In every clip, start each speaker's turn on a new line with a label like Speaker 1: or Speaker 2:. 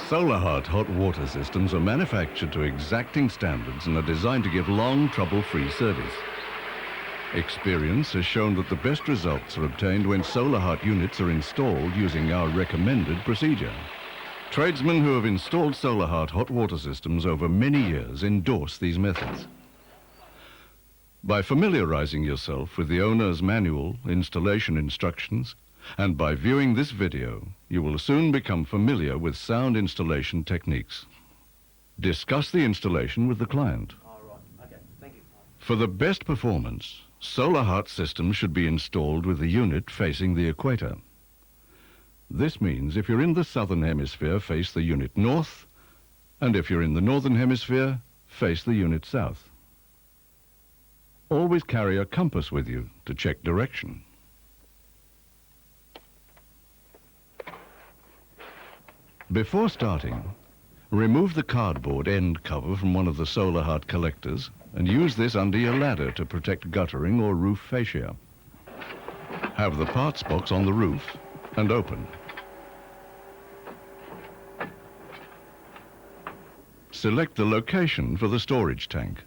Speaker 1: Solahart hot water systems are manufactured to exacting standards and are designed to give long, trouble-free service. Experience has shown that the best results are obtained when Solahart units are installed using our recommended procedure. Tradesmen who have installed Solahart hot water systems over many years endorse these methods. By familiarizing yourself with the owner's manual, installation instructions, and by viewing this video, you will soon become familiar with sound installation techniques. Discuss the installation with the client.
Speaker 2: All right. Okay. Thank you.
Speaker 1: For the best performance, Solahart systems should be installed with the unit facing the equator. This means if you're in the southern hemisphere, face the unit north, and if you're in the northern hemisphere, face the unit south. Always carry a compass with you to check direction. Before starting, remove the cardboard end cover from one of the Solahart collectors and use this under your ladder to protect guttering or roof fascia. Have the parts box on the roof and open. Select the location for the storage tank.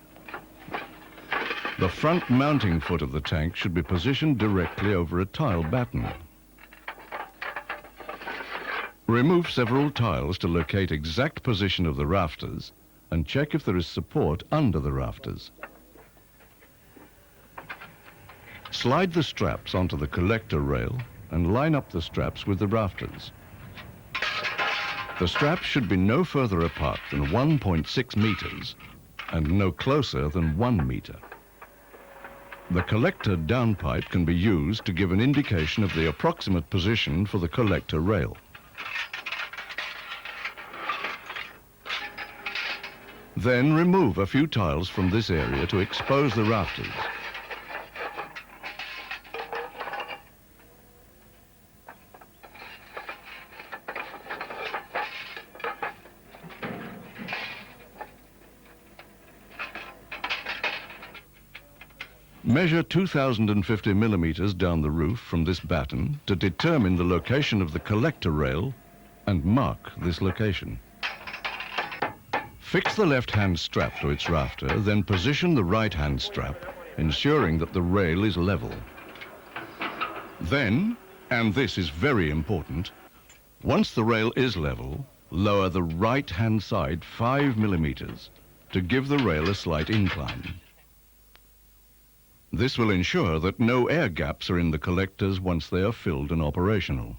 Speaker 1: The front mounting foot of the tank should be positioned directly over a tile batten. Remove several tiles to locate exact position of the rafters and check if there is support under the rafters. Slide the straps onto the collector rail and line up the straps with the rafters. The straps should be no further apart than 1.6 meters and no closer than 1 meter. The collector downpipe can be used to give an indication of the approximate position for the collector rail. Then remove a few tiles from this area to expose the rafters. Measure 2,050 millimeters down the roof from this batten to determine the location of the collector rail and mark this location. Fix the left-hand strap to its rafter, then position the right-hand strap, ensuring that the rail is level. Then, and this is very important, once the rail is level, lower the right-hand side 5 millimeters to give the rail a slight incline. This will ensure that no air gaps are in the collectors once they are filled and operational.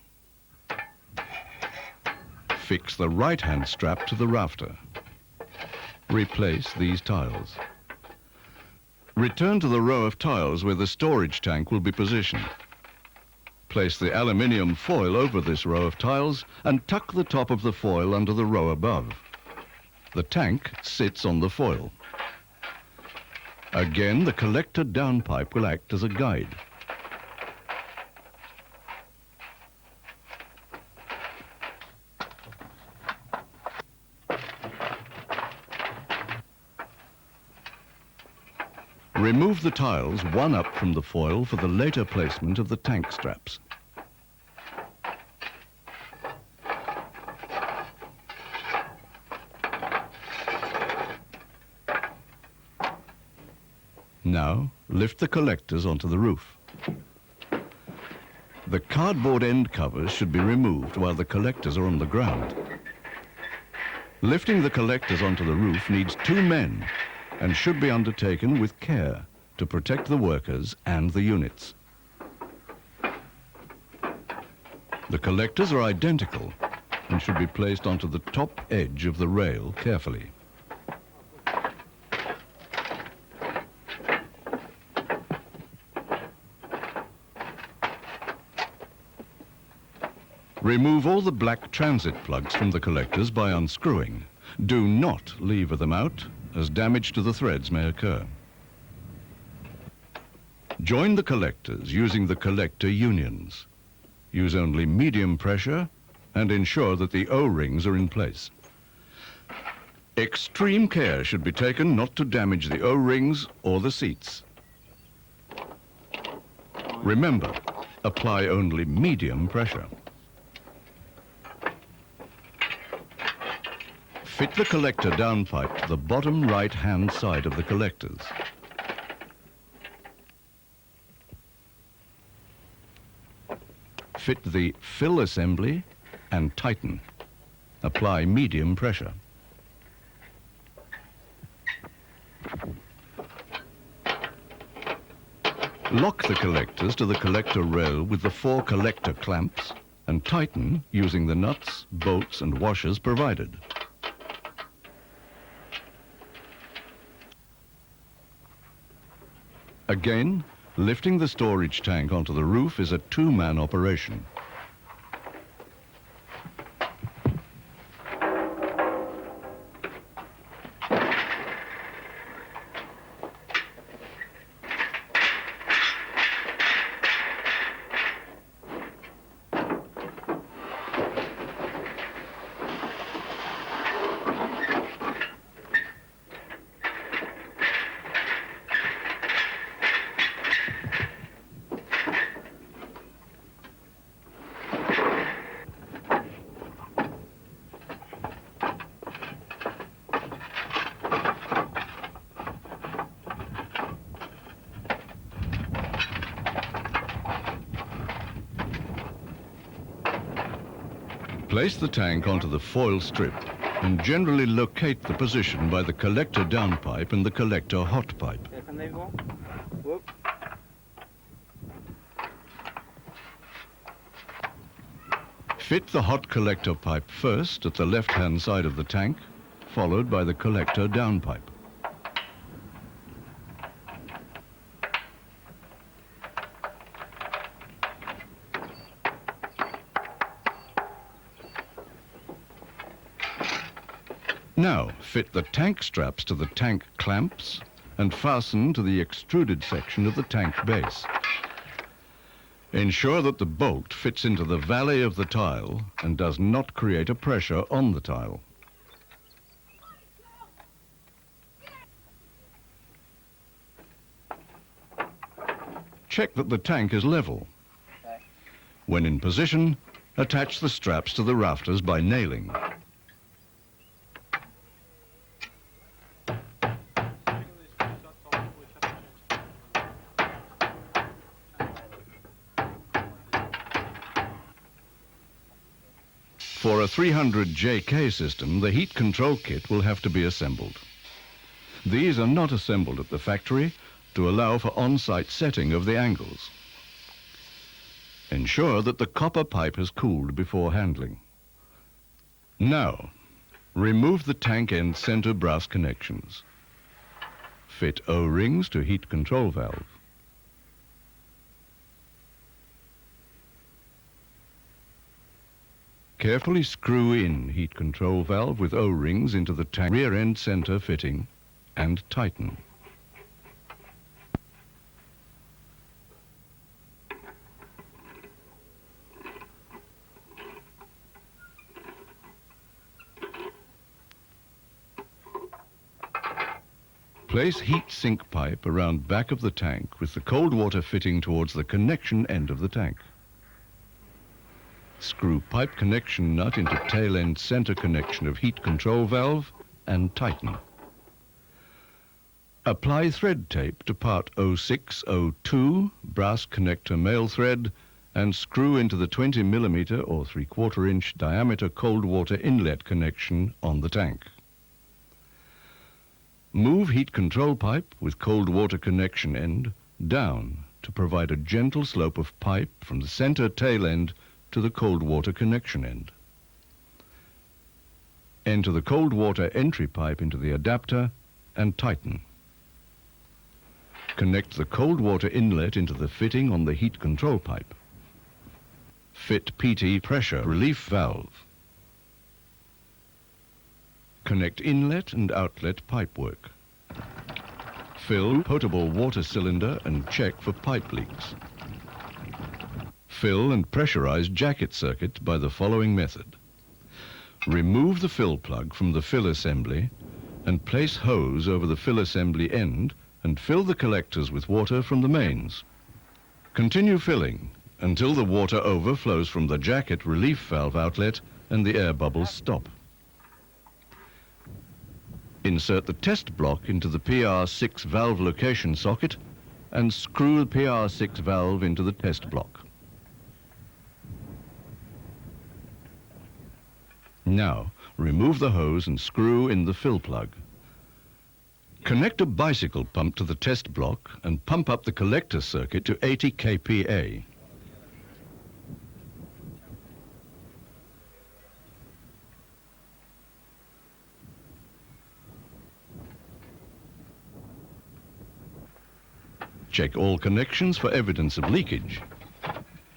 Speaker 1: Fix the right-hand strap to the rafter. Replace these tiles. Return to the row of tiles where the storage tank will be positioned. Place the aluminium foil over this row of tiles and tuck the top of the foil under the row above. The tank sits on the foil. Again, the collector downpipe will act as a guide. Remove the tiles one up from the foil for the later placement of the tank straps. Now, lift the collectors onto the roof. The cardboard end covers should be removed while the collectors are on the ground. Lifting the collectors onto the roof needs 2 men and should be undertaken with care to protect the workers and the units. The collectors are identical and should be placed onto the top edge of the rail carefully. Remove all the black transit plugs from the collectors by unscrewing. Do not lever them out, as damage to the threads may occur. Join the collectors using the collector unions. Use only medium pressure and ensure that the O-rings are in place. Extreme care should be taken not to damage the O-rings or the seats. Remember, apply only medium pressure. Fit the collector downpipe to the bottom right-hand side of the collectors. Fit the fill assembly and tighten. Apply medium pressure. Lock the collectors to the collector rail with the 4 collector clamps and tighten using the nuts, bolts and washers provided. Again, lifting the storage tank onto the roof is a 2-man operation. Place the tank onto the foil strip and generally locate the position by the collector downpipe and the collector hot pipe. Fit the hot collector pipe first at the left-hand side of the tank, followed by the collector downpipe. Now, fit the tank straps to the tank clamps and fasten to the extruded section of the tank base. Ensure that the bolt fits into the valley of the tile and does not create a pressure on the tile. Check that the tank is level. When in position, attach the straps to the rafters by nailing. For a 300 JK system, the heat control kit will have to be assembled. These are not assembled at the factory to allow for on-site setting of the angles. Ensure that the copper pipe has cooled before handling. Now, remove the tank end center brass connections. Fit O-rings to heat control valve. Carefully screw in heat control valve with O-rings into the tank rear end center fitting and tighten. Place heat sink pipe around back of the tank with the cold water fitting towards the connection end of the tank. Screw pipe connection nut into tail end center connection of heat control valve and tighten. Apply thread tape to part 0602 brass connector male thread and screw into the 20mm or 3/4 inch diameter cold water inlet connection on the tank. Move heat control pipe with cold water connection end down to provide a gentle slope of pipe from the center tail end to the cold water connection end. Enter the cold water entry pipe into the adapter and tighten. Connect the cold water inlet into the fitting on the heat control pipe. Fit PT pressure relief valve. Connect inlet and outlet pipework. Fill potable water cylinder and check for pipe leaks. Fill and pressurize jacket circuit by the following method. Remove the fill plug from the fill assembly and place hose over the fill assembly end and fill the collectors with water from the mains. Continue filling until the water overflows from the jacket relief valve outlet and the air bubbles stop. Insert the test block into the PR6 valve location socket and screw the PR6 valve into the test block. Now, remove the hose and screw in the fill plug. Connect a bicycle pump to the test block and pump up the collector circuit to 80 kPa. Check all connections for evidence of leakage.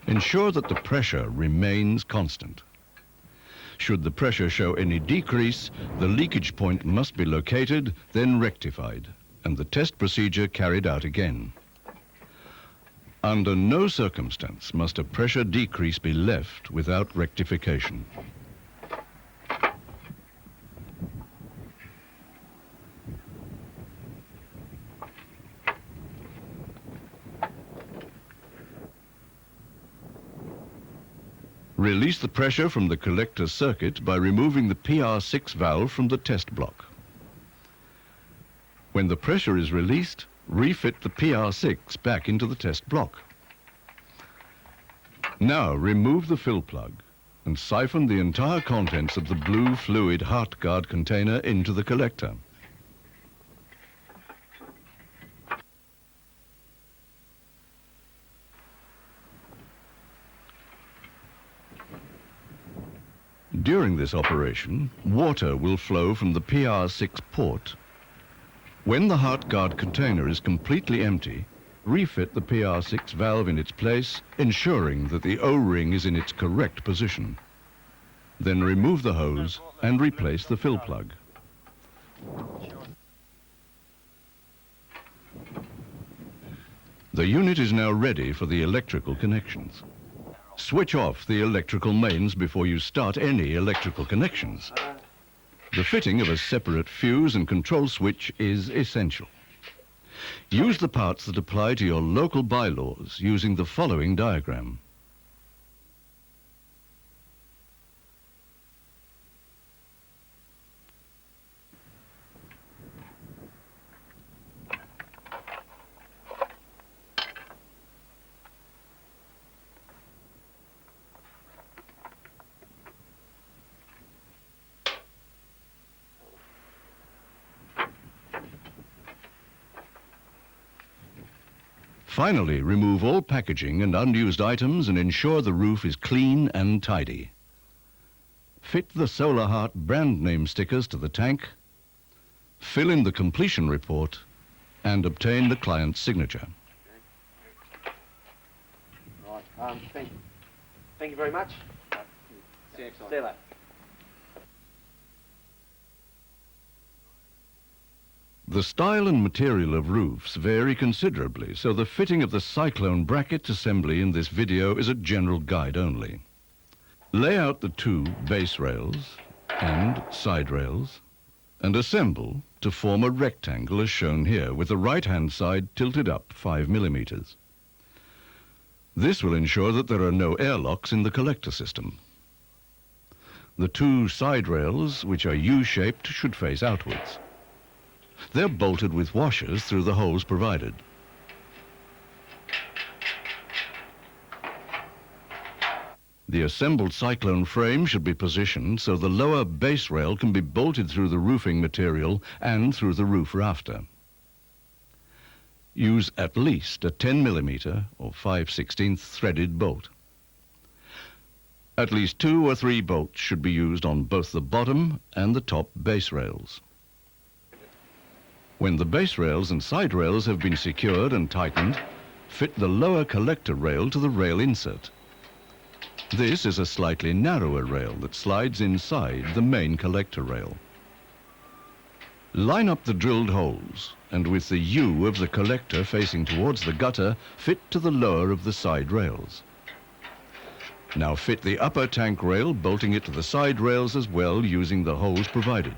Speaker 1: Ensure that the pressure remains constant. Should the pressure show any decrease, the leakage point must be located, then rectified, and the test procedure carried out again. Under no circumstance must a pressure decrease be left without rectification. Release the pressure from the collector circuit by removing the PR6 valve from the test block. When the pressure is released, refit the PR6 back into the test block. Now remove the fill plug and siphon the entire contents of the blue fluid heart guard container into the collector. During this operation, water will flow from the PR6 port. When the heart guard container is completely empty, refit the PR6 valve in its place, ensuring that the O-ring is in its correct position. Then remove the hose and replace the fill plug. The unit is now ready for the electrical connections. Switch off the electrical mains before you start any electrical connections. The fitting of a separate fuse and control switch is essential. Use the parts that apply to your local bylaws using the following diagram. Finally, remove all packaging and unused items and ensure the roof is clean and tidy. Fit the Solahart brand name stickers to the tank, fill in the completion report, and obtain the client's signature.
Speaker 2: Right, thank you very much. See you next time. See you later.
Speaker 1: The style and material of roofs vary considerably, so the fitting of the Cyclone bracket assembly in this video is a general guide only. Lay out the two base rails and side rails and assemble to form a rectangle as shown here, with the right-hand side tilted up 5 millimeters. This will ensure that there are no airlocks in the collector system. The two side rails, which are U-shaped, should face outwards. They're bolted with washers through the holes provided. The assembled Cyclone frame should be positioned so the lower base rail can be bolted through the roofing material and through the roof rafter. Use at least a 10 millimeter or 5/16 threaded bolt. At least 2 or 3 bolts should be used on both the bottom and the top base rails. When the base rails and side rails have been secured and tightened, fit the lower collector rail to the rail insert. This is a slightly narrower rail that slides inside the main collector rail. Line up the drilled holes, and with the U of the collector facing towards the gutter, fit to the lower of the side rails. Now fit the upper tank rail, bolting it to the side rails as well, using the holes provided.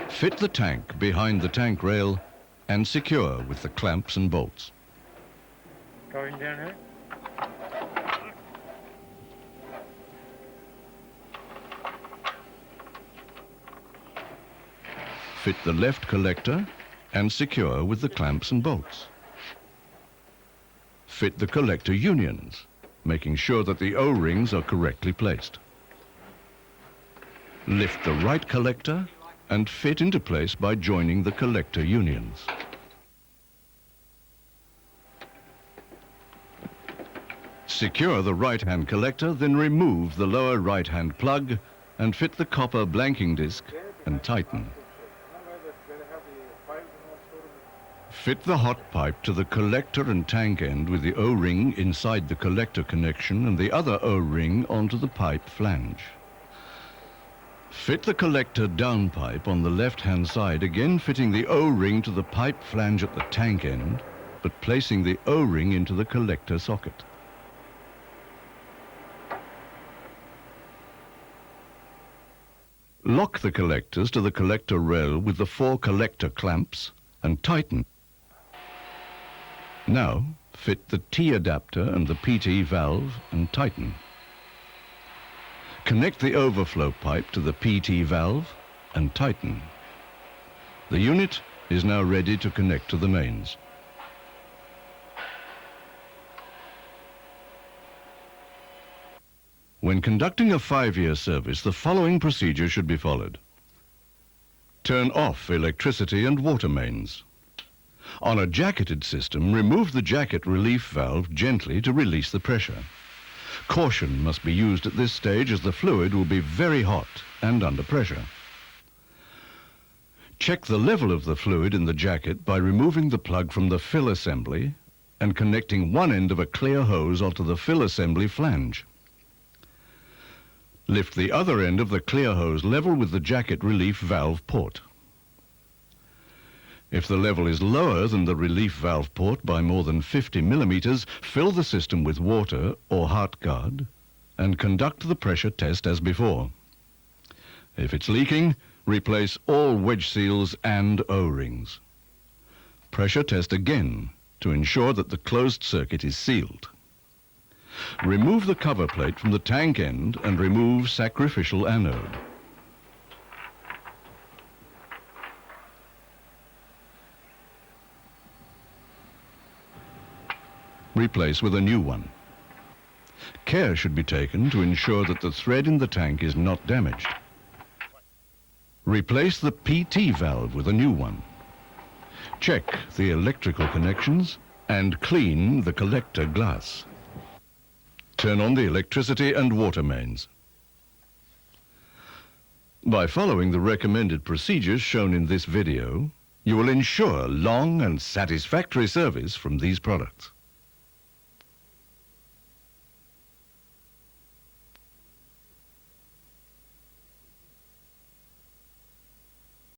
Speaker 1: Fit the tank behind the tank rail and secure with the clamps and bolts.
Speaker 3: Going down here?
Speaker 1: Fit the left collector and secure with the clamps and bolts. Fit the collector unions, making sure that the O-rings are correctly placed. Lift the right collector and fit into place by joining the collector unions. Secure the right-hand collector, then remove the lower right-hand plug and fit the copper blanking disc and tighten. Fit the hot pipe to the collector and tank end with the O-ring inside the collector connection and the other O-ring onto the pipe flange. Fit the collector downpipe on the left-hand side, again fitting the O-ring to the pipe flange at the tank end, but placing the O-ring into the collector socket. Lock the collectors to the collector rail with the 4 collector clamps and tighten. Now, fit the T adapter and the PT valve and tighten. Connect the overflow pipe to the PT valve and tighten. The unit is now ready to connect to the mains. When conducting a 5-year service, the following procedure should be followed. Turn off electricity and water mains. On a jacketed system, remove the jacket relief valve gently to release the pressure. Caution must be used at this stage as the fluid will be very hot and under pressure. Check the level of the fluid in the jacket by removing the plug from the fill assembly and connecting one end of a clear hose onto the fill assembly flange. Lift the other end of the clear hose level with the jacket relief valve port. If the level is lower than the relief valve port by more than 50 millimeters, fill the system with water or heart guard and conduct the pressure test as before. If it's leaking, replace all wedge seals and O-rings. Pressure test again to ensure that the closed circuit is sealed. Remove the cover plate from the tank end and remove sacrificial anode. Replace with a new one. Care should be taken to ensure that the thread in the tank is not damaged. Replace the PT valve with a new one. Check the electrical connections and clean the collector glass. Turn on the electricity and water mains. By following the recommended procedures shown in this video, you will ensure long and satisfactory service from these products.